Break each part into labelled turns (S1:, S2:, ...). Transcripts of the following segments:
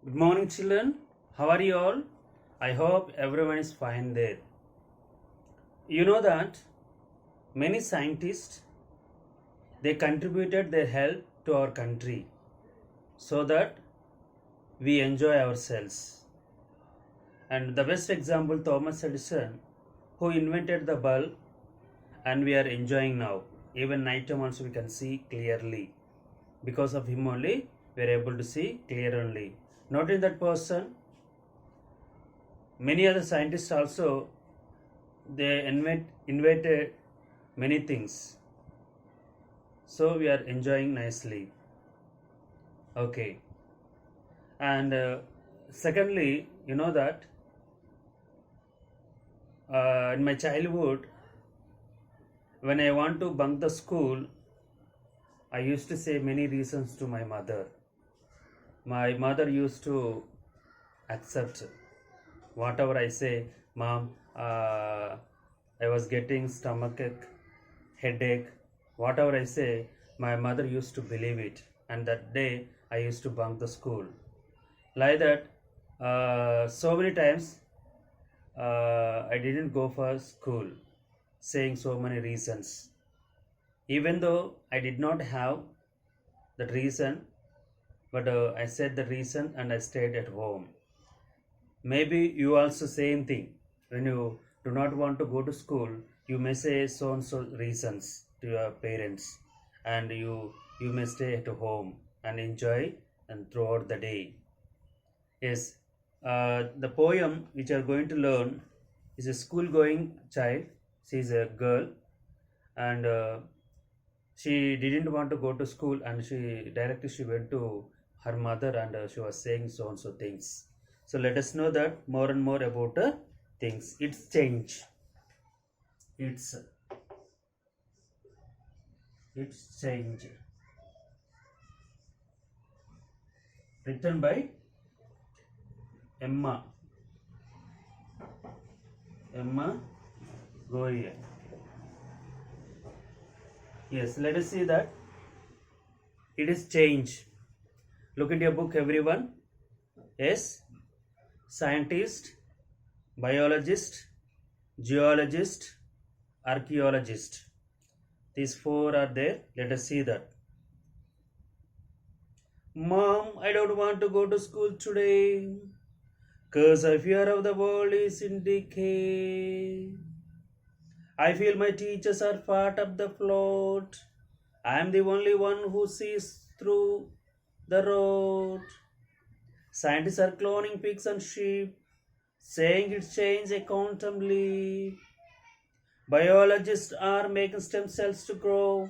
S1: Good morning, children. How are you all? I hope everyone is fine there. You know that many scientists they contributed their help to our country so that we enjoy ourselves. And the best example, Thomas Edison, who invented the bulb, and we are enjoying now. Even night time also we can see clearly. Because of him only, we are able to see clearly. Not in that person, many other scientists also they invented many things, so we are enjoying nicely. Okay. And secondly, you know that in my childhood, when I want to bunk the school, I used to say many reasons to my mother. My mother used to accept whatever I say. Mom, I was getting stomachache, headache, whatever I say, my mother used to believe it. And that day I used to bunk the school. Like that, so many times I didn't go for school, saying so many reasons. Even though I did not have that reason, but I said the reason and I stayed at home. Maybe you also same thing. When you do not want to go to school, you may say so and so reasons to your parents, and you may stay at home and enjoy and throughout the day. Yes, the poem which you are going to learn is a school-going child. She is a girl, and she didn't want to go to school, and she went to her mother, and she was saying so and so things. So let us know that more and more about things. It's change. It's it's change. Written by Emma Goye. Yes, let us see that it is change. Look at your book, everyone. Yes, scientist, biologist, geologist, archaeologist. These four are there. Let us see that. Mom, I don't want to go to school today, 'cause I fear of the world is in decay. I feel my teachers are part of the float. I am the only one who sees through the road. Scientists are cloning pigs and sheep, saying it's change accountably. Biologists are making stem cells to grow,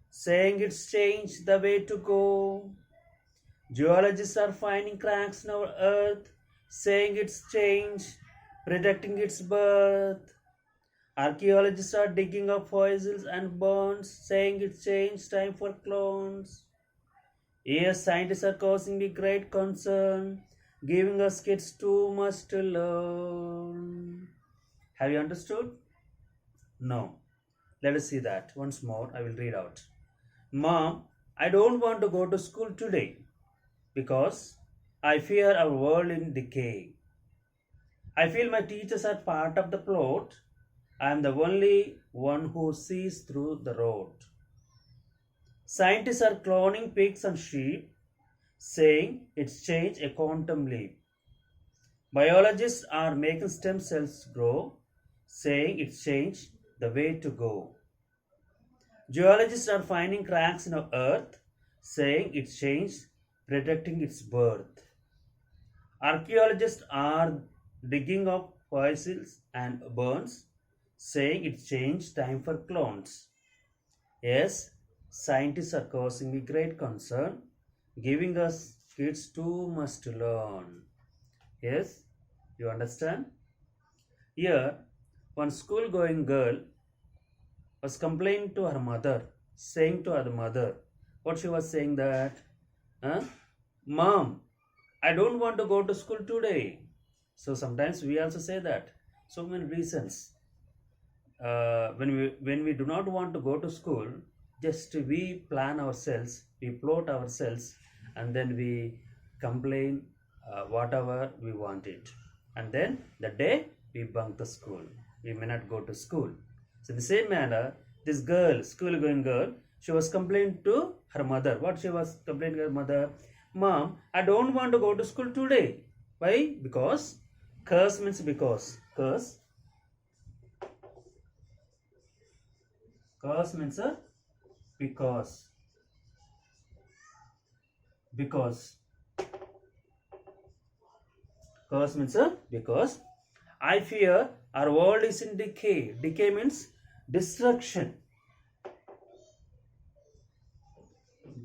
S1: saying it's change the way to go. Geologists are finding cracks in our earth, saying it's change, predicting its birth. Archaeologists are digging up fossils and bones, saying it's change time for clones. Yes, scientists are causing me great concern, giving us kids too much to learn. Have you understood? No. Let us see that once more. I will read out. Mom, I don't want to go to school today because I fear our world in decay. I feel my teachers are part of the plot. I am the only one who sees through the road. Scientists are cloning pigs and sheep, saying it's change accountably. Biologists are making stem cells grow, saying it's change the way to go. Geologists are finding cracks in our earth, saying it's change, predicting its birth. Archaeologists are digging up fossils and bones, saying it's change time for clones. Yes, scientists are causing me great concern, giving us kids too much to learn. Yes, you understand? Here, one school going girl was complaining to her mother, saying to her mother, what she was saying that, huh? Mom, I don't want to go to school today. So sometimes we also say that. So many reasons. When we do not want to go to school, just we plan ourselves, we plot ourselves, and then we complain whatever we want it. And then the day we bunk the school, we may not go to school. So in the same manner, this girl, school going girl, she was complaining to her mother. What she was complaining to her mother? Mom, I don't want to go to school today. Why? Because. Curse means because. Curse. Curse means because. Because. Curse means because. I fear our world is in decay. Decay means destruction.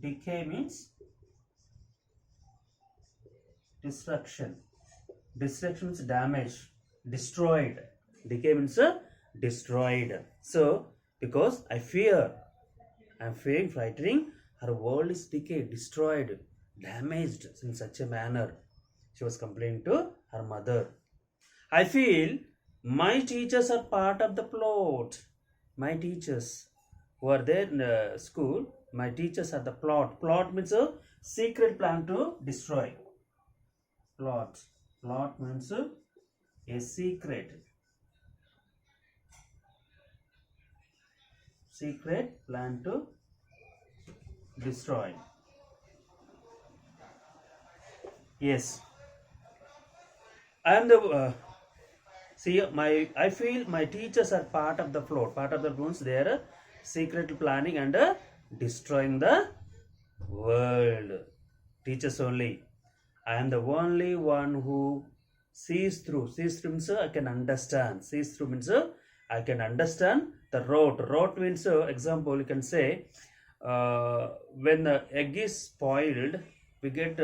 S1: Decay means destruction. Destruction means damage, destroyed. Decay means destroyed. So, because I fear, I'm fearing, frightening, her world is decayed, destroyed, damaged in such a manner. She was complaining to her mother. I feel my teachers are part of the plot. My teachers who are there in the school, my teachers are the plot. Plot means a secret plan to destroy. Plot. Plot means a secret. Secret plan to destroy. Yes. I am the I feel my teachers are part of the plot. Part of the plot, they are secretly planning and destroying the world. Teachers only. I am the only one who sees through. Sees through means I can understand. Sees through means I can understand the rot. Rot means example you can say when the egg is spoiled, we get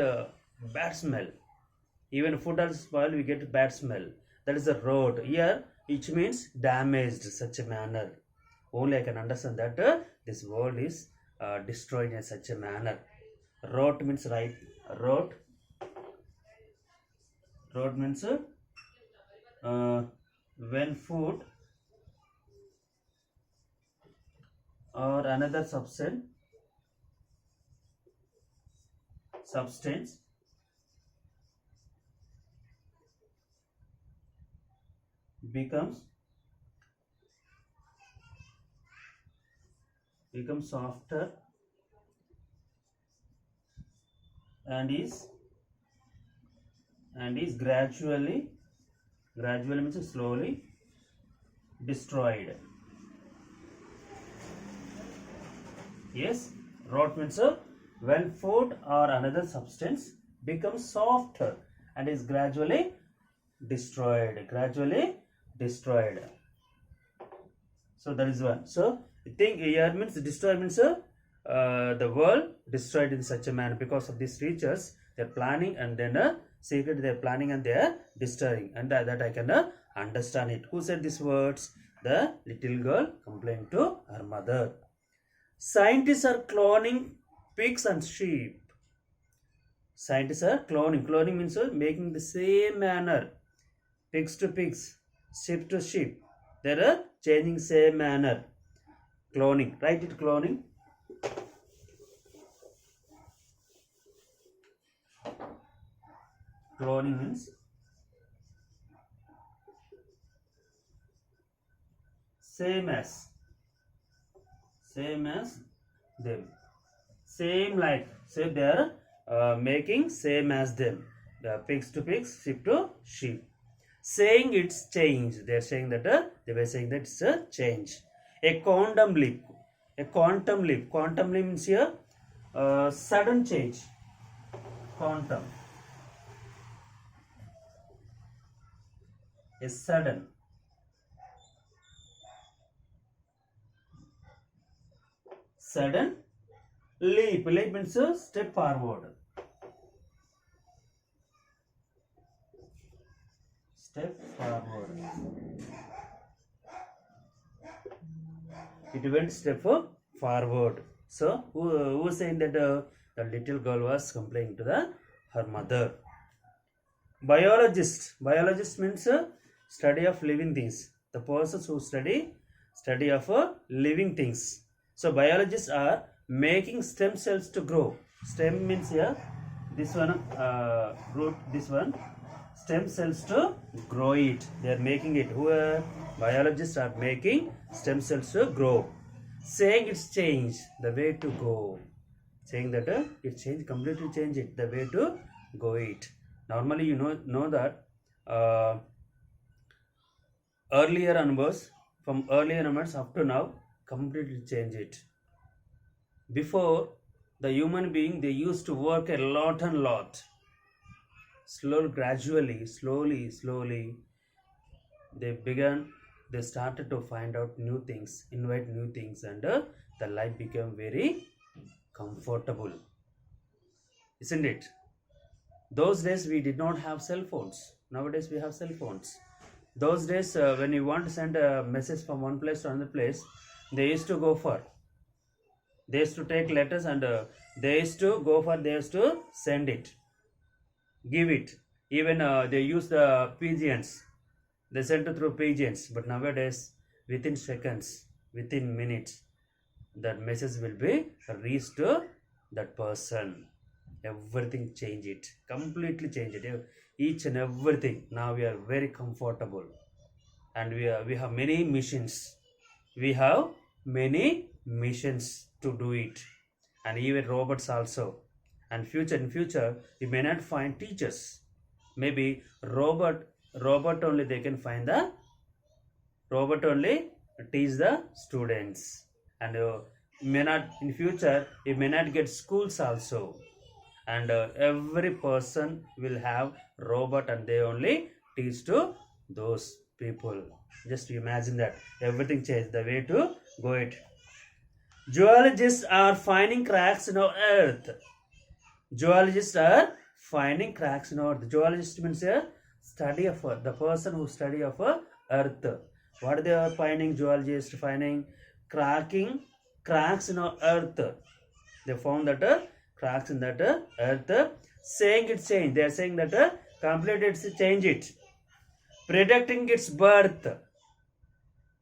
S1: bad smell. Even food is spoiled, we get bad smell. That is the rot. Here, which means damaged such a manner. Only I can understand that this world is destroyed in such a manner. Rot means right. Rot. Rot means when food or another substance becomes softer and is gradually means slowly destroyed. Yes, rot means when food or another substance becomes softer and is gradually destroyed. So that is one. So I think here means destroy means the world destroyed in such a manner because of these creatures. They are planning and then secret they are planning and they are destroying, and that I can understand it. Who said these words? The little girl complained to her mother. Scientists are cloning pigs and sheep. Scientists are cloning. Cloning means making the same manner. Pigs to pigs, sheep to sheep. They are changing same manner. Cloning. Write it, cloning. Cloning means same as them. Same like. So they are making same as them. The pigs to pigs, sheep to sheep. Saying it's change. They are saying that they were saying that it's a change. A quantum leap. Quantum leap means here sudden change. Quantum. A sudden. Leap. Leap means step forward. Step forward. It went step forward. So who was saying that the little girl was complaining to her mother? Biologist means study of living things. The persons who study of living things. So biologists are making stem cells to grow. Stem means here this one root, this one stem cells to grow it. They are making it. Who biologists are making stem cells to grow. Saying it's changed the way to go. Saying that it changed, completely change it, the way to go it. Normally you know that earlier onwards, from earlier onwards up to now, completely change it. Before, the human being, they used to work a lot and lot. Slowly, gradually, slowly, they started to find out new things, invite new things, and the life became very comfortable. Isn't it? Those days we did not have cell phones. Nowadays we have cell phones. Those days, when you want to send a message from one place to another place, they used to take letters, and they used to send it, give it. Even they use the pigeons. They sent it through pigeons. But nowadays, within seconds, within minutes, that message will be reached to that person. Everything change it, completely change it, each and everything. Now we are very comfortable, and we have many missions. We have many missions to do it, and even robots also. And in future we may not find teachers. Maybe robot only, they can find the robot only teach the students. And may not in future you may not get schools also, and every person will have robot, and they only teach to those people. Just imagine that everything changed, the way to go it. Geologists are finding cracks in our earth. Geologists are finding cracks in our earth. Geologist means a study of the person who study of earth. What they are finding? Geologists finding cracks in our earth. They found that cracks in that earth. Saying it's change. They are saying that complete it's change it. Predicting its birth.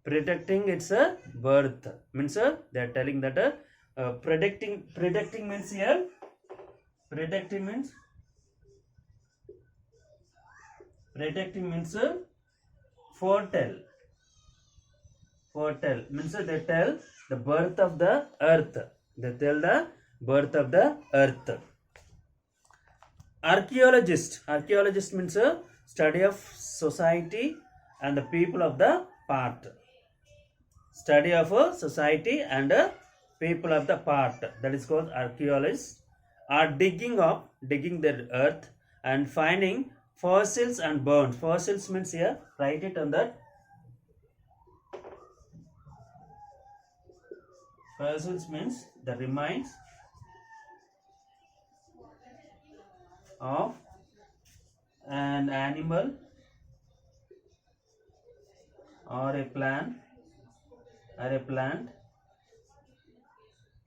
S1: Predicting its birth means they are telling that predicting means here. Predicting means foretell. Foretell means they tell the birth of the earth. They tell the birth of the earth. Archaeologist means study of society and the people of the part. Study of society and people of the part. That is called archaeologists. Are digging their earth and finding fossils and bones. Fossils means here, write it on that. Fossils means the remains of an animal or a plant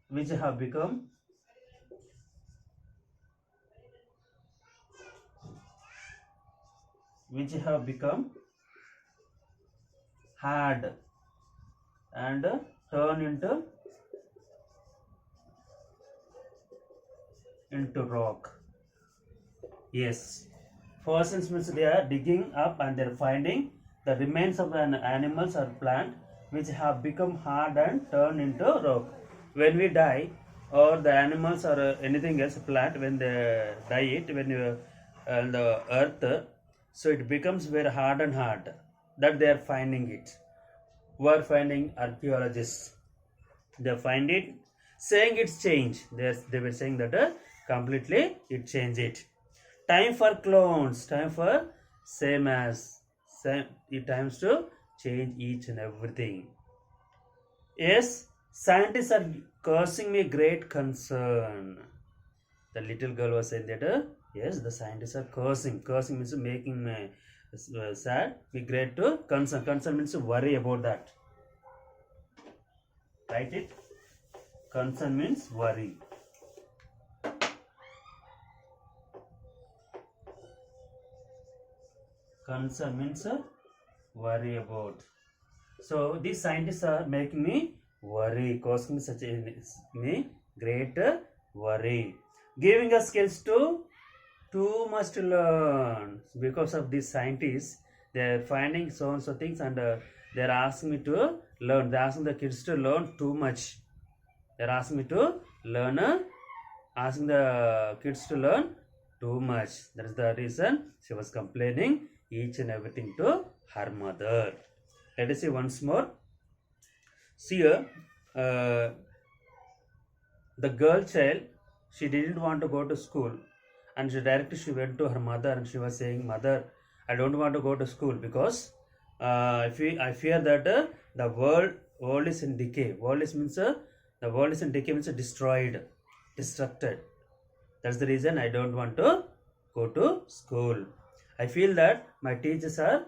S1: which have become hard and turn into rock. Yes, fossils means they are digging up and they are finding the remains of an animals or plant which have become hard and turned into rock. When we die, or the animals or anything else, plant, when they die it, when you the earth, so it becomes very hard and hard. That they are finding it. Who are finding? Archaeologists. They find it, saying it's change. They were saying that completely it changed it. Time for clones. Time for same. It times to change each and everything. Yes, scientists are causing me great concern. The little girl was saying that yes, the scientists are cursing. Cursing means making me sad. Be great to concern. Concern means to worry about that. Write it. Concern means worry. Concern means worry about. So these scientists are making me worry, causing such me great worry. Giving us skills to too much to learn. Because of these scientists, they're finding so and so things, and they're asking me to learn. They're asking the kids to learn too much. They're asking me to learn, asking the kids to learn too much. That is the reason she was complaining each and everything to her mother. Let us see once more. See here, the girl child, she didn't want to go to school, and she went to her mother and she was saying, "Mother, I don't want to go to school because I fear that the world is in decay. The world is in decay means destroyed, destructed. That's the reason I don't want to go to school. I feel that my teachers are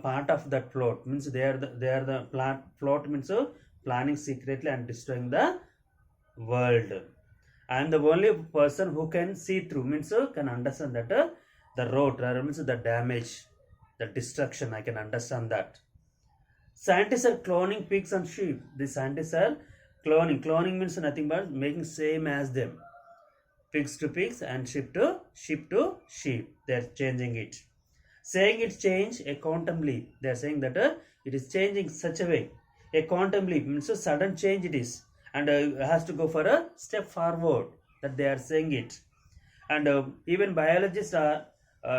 S1: part of that plot. Means they are the plot means planning secretly and destroying the world. I am the only person who can see through, means can understand that the road means the damage, the destruction. I can understand that. Scientists are cloning pigs and sheep. The scientists are cloning. Cloning means nothing but making same as them. Pigs to pigs and sheep to sheep. They are changing it. Saying it change a quantumly. They are saying that it is changing such a way. A quantumly means a sudden change it is, and has to go for a step forward. That they are saying it. And even biologists are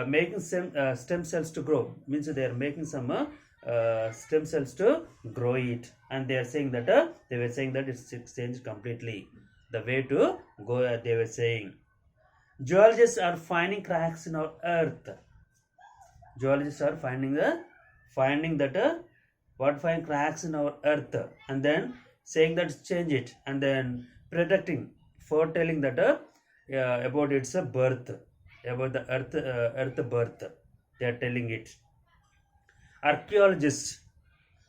S1: making stem cells to grow. Means they are making some stem cells to grow it, and they are saying that they were saying that it's changed completely. The way to go, they were saying. Geologists are finding cracks in our earth. Geologists are finding that find cracks in our earth, and then saying that change it, and then predicting, foretelling that about its birth, about the earth birth. They are telling it. Archaeologists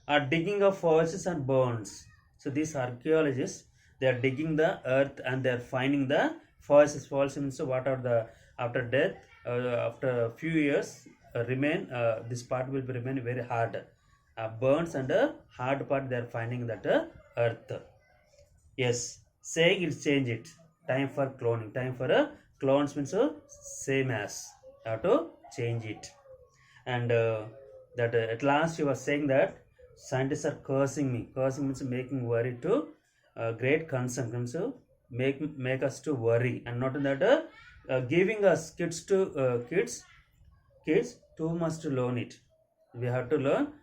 S1: are digging up fossils and bones. So these archaeologists, they are digging the earth and they are finding the fossils. Fossils means what are the after death, after a few years remain. This part will remain very hard. Burns and hard part they are finding that earth. Yes, saying it change it. Time for cloning. Time for clones means same as. Have to change it. And that at last she was saying that scientists are cursing me. Cursing means making worry to great concern. Means make us to worry, and not that giving us kids too much to learn it. We have to learn.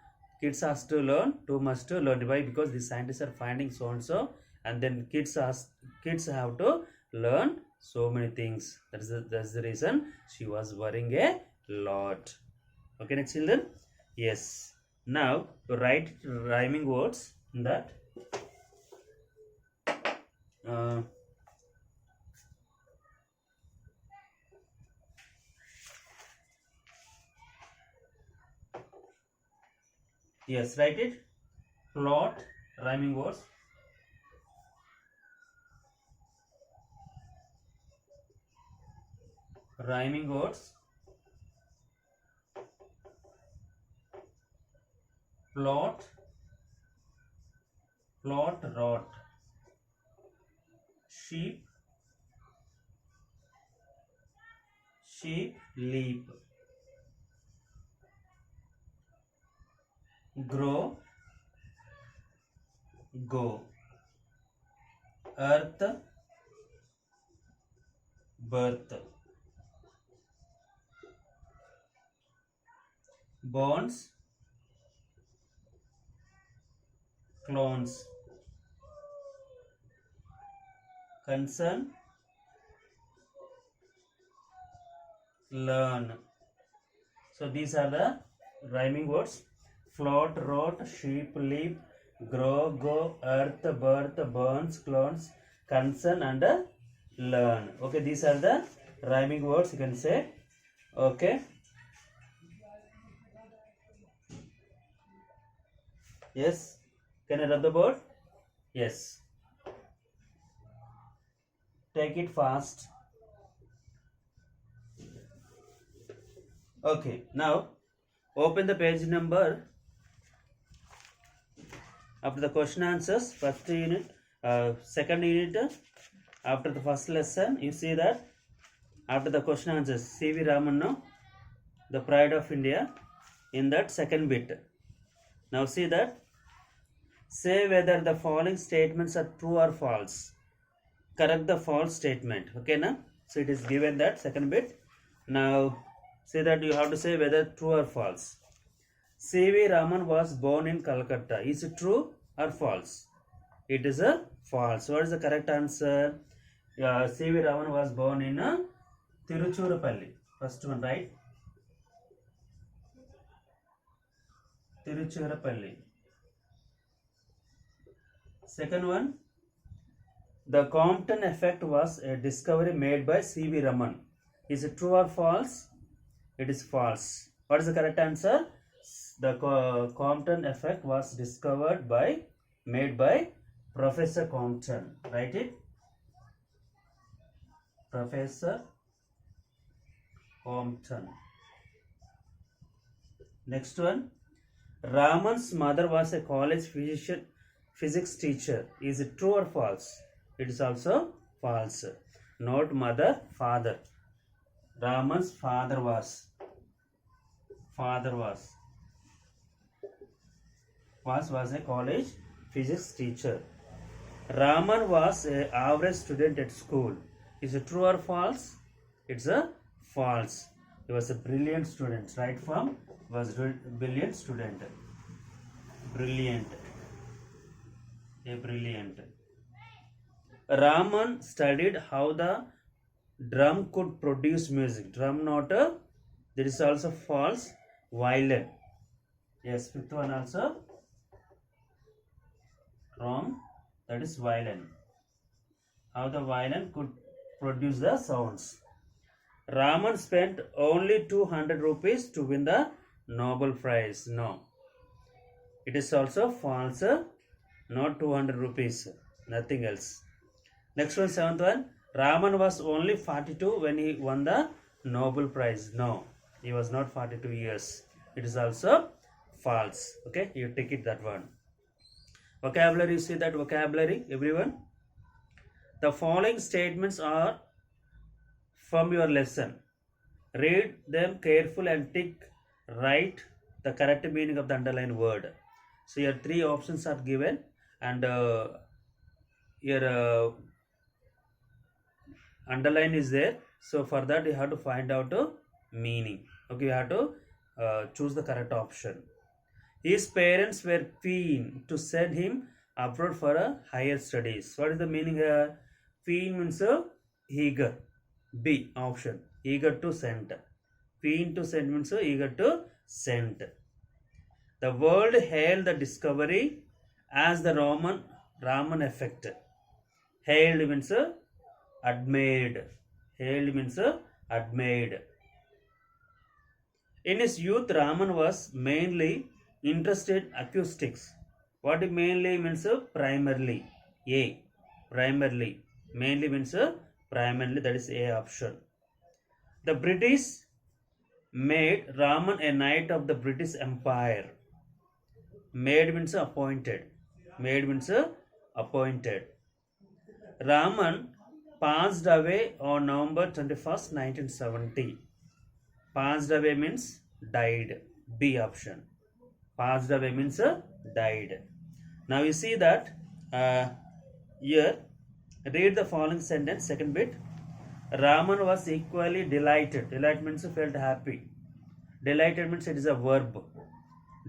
S1: Kids has to learn too much to learn. Why? Because the scientists are finding so and so, and then kids have to learn so many things. That's the reason she was worrying a lot. Okay, next children. Yes. Now write rhyming words in that. Yes, write it. Plot, rhyming words. Rhyming words. Plot, rot. Sheep, leap. Grow, go. Earth, birth. Bonds, clones. Concern, learn. So these are the rhyming words. Float, rot, sheep, leap, grow, go, earth, birth, burns, clones, concern, and learn. Okay, these are the rhyming words you can say. Okay. Yes. Can I rub the board? Yes. Take it fast. Okay. Now open the page number. After the question answers, first unit, second unit, after the first lesson, you see that After the question answers, C.V. Raman, no? The pride of India, in that second bit. Now see that. Say whether the following statements are true or false. Correct the false statement. Okay, na? So it is given that second bit. Now say that you have to say whether true or false. C.V. Raman was born in Calcutta. Is it true or false? It is a false. What is the correct answer? C.V. Raman was born in Tiruchirappalli. First one, right? Tiruchirappalli. Second one, the Compton effect was a discovery made by C.V. Raman. Is it true or false? It is false. What is the correct answer? The Compton effect was made by Professor Compton. Write it. Professor Compton. Next one, Raman's mother was a college physics teacher. Is it true or false? It is also false. Not mother, father. Raman's father was a college physics teacher. Raman was an average student at school. Is it true or false? It's a false. He was a brilliant student. Right form was brilliant student. Brilliant. A brilliant. Raman studied how the drum could produce music. Drum, not a. There is also false. Violin. Yes, fifth one also wrong. That is violin. How the violin could produce the sounds. Raman spent only 200 rupees to win the Nobel Prize. No. It is also false. Not 200 rupees. Nothing else. Next one, seventh one. Raman was only 42 when he won the Nobel Prize. No. He was not 42 years. It is also false. Okay. You take it that one. Vocabulary. You see that vocabulary, everyone? The following statements are from your lesson. Read them carefully and write the correct meaning of the underlined word. So your three options are given, and your underline is there. So for that you have to find out meaning. Okay, you have to choose the correct option. His parents were keen to send him abroad for a higher studies. What is the meaning here? Keen means eager. B option. Eager to send. Keen to send means eager to send. The world hailed the discovery as the Raman effect. Hailed means admired. Hailed means admired. In his youth, Raman was mainly interested in acoustics. What mainly means? Primarily. A. Primarily. Mainly means primarily. That is A option. The British made Raman a knight of the British Empire. Made means appointed. Made means appointed. Raman passed away on November 21st, 1970. Passed away means died. B option. Passed away means died. Now you see that here, read the following sentence, second bit. Raman was equally delighted. Delight means felt happy. Delighted means it is a verb.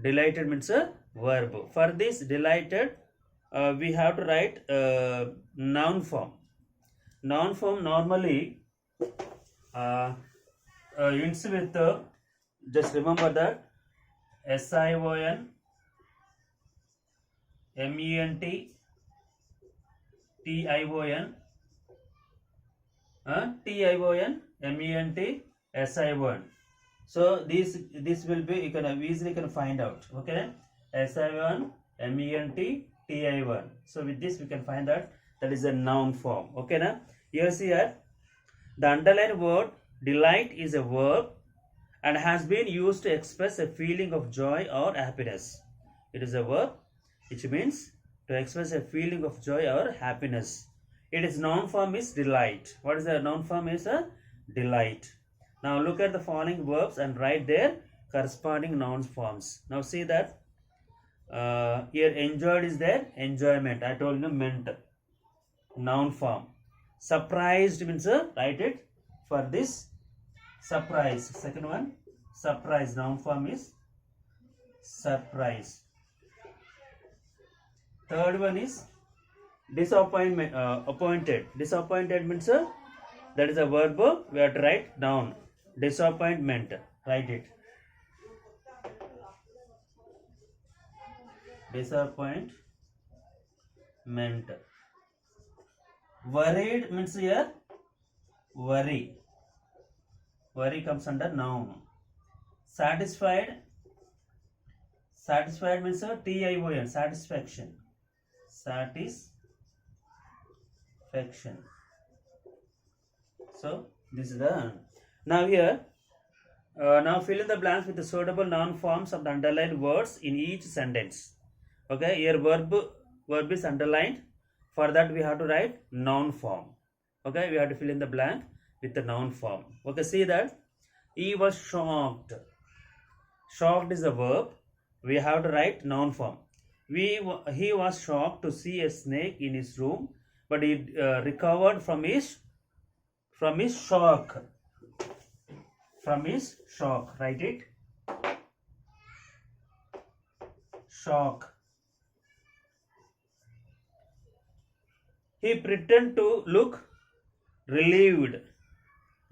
S1: Delighted means a verb. For this delighted, we have to write noun form. Noun form normally ends with just remember that SION MENT TION TION MENT SION. So this will be, you can easily find out. Okay, SION MENT TION. So with this we can find that is a noun form. Okay, now here the underlined word delight is a verb and has been used to express a feeling of joy or happiness. It is a verb which means to express a feeling of joy or happiness. Its noun form is delight. What is the noun form? Is a delight. Now look at the following verbs and write their corresponding noun forms. Now see that here enjoyed is there, enjoyment. I told you meant, noun form. Surprised means write it for this, surprise. Second one, surprise, noun form is surprise. Third one is disappointment, appointed. Disappointed means that is a verb. We have to write noun. Disappointment. Write it. Disappointment. Worried means here worry. Worry comes under noun. Satisfied. Satisfied means TION. Satisfaction. Satisfaction. So this is the. Now here, now fill in the blanks with the suitable noun forms of the underlined words in each sentence. Okay, here verb is underlined. For that we have to write noun form. Okay, we have to fill in the blank with the noun form. Okay, see that he was shocked. Shocked is a verb. We have to write noun form. He was shocked to see a snake in his room, but he recovered from his shock. From his shock, write it. Shock. He pretended to look relieved.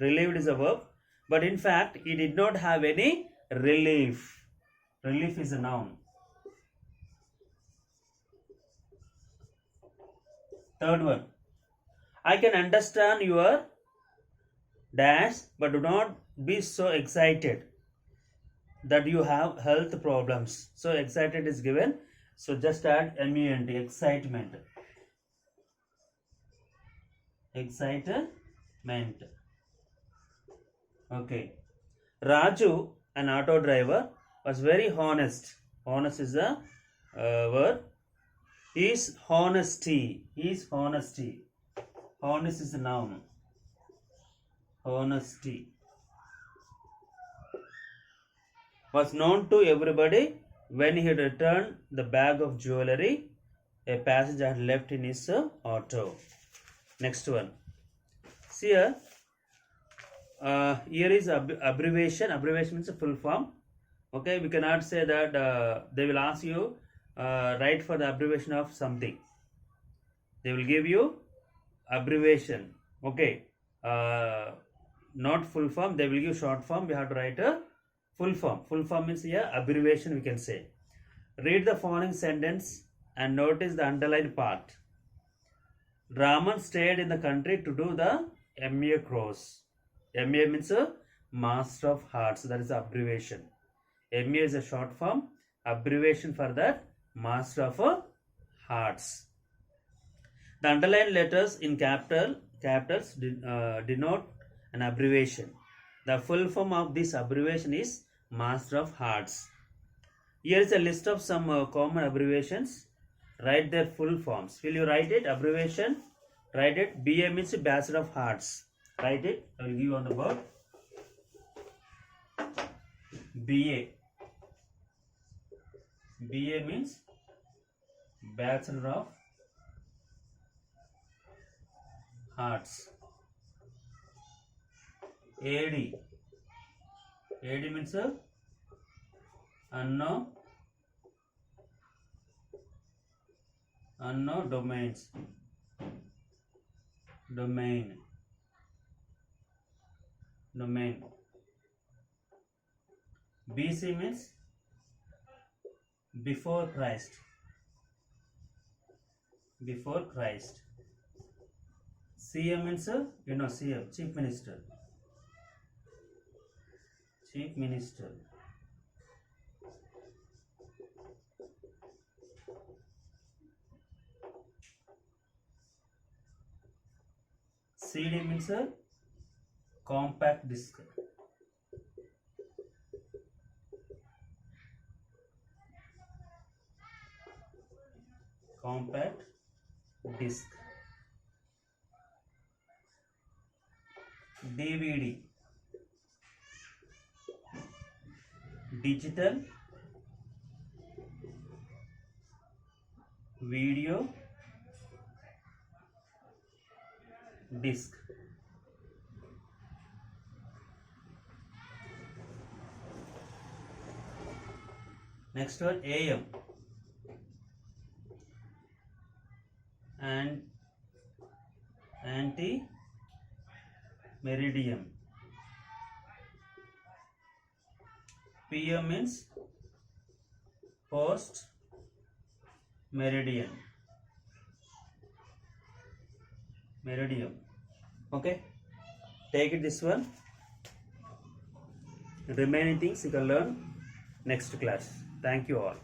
S1: Relieved is a verb, but in fact he did not have any relief. Relief is a noun. Third one, I can understand your dash, but do not be so excited that you have health problems. So excited is given, so just add MENT, excitement. Excitement. Okay. Raju, an auto driver, was very honest. Honest is a word. His honesty. Honest is a noun. Honesty was known to everybody when he returned the bag of jewelry a passenger had left in his auto. Next one. See here. Here is abbreviation. Abbreviation means a full form. Okay, we cannot say that they will ask you write for the abbreviation of something. They will give you abbreviation. Okay, not full form. They will give short form. We have to write a full form. Full form means here abbreviation we can say. Read the following sentence and notice the underlined part. Raman stayed in the country to do the MA course. MA means Master of Arts. That is the abbreviation. MA is a short form. Abbreviation for that Master of Arts. The underlined letters in capitals denote an abbreviation. The full form of this abbreviation is Master of Arts. Here is a list of some common abbreviations. Write their full forms. Will you write it? Abbreviation. Write it. BA means Bachelor of Arts. Write it. I will give you on the board. BA. BA means Bachelor of Arts. AD. AD means unknown domains. Domain. BC means before Christ. CM means CM, Chief Minister. CD means compact disc. Compact disc. DVD, digital video disc. Next one, AM and anti-meridian. PM means post meridian. Okay, take it this one. Remaining things you can learn next class. Thank you all.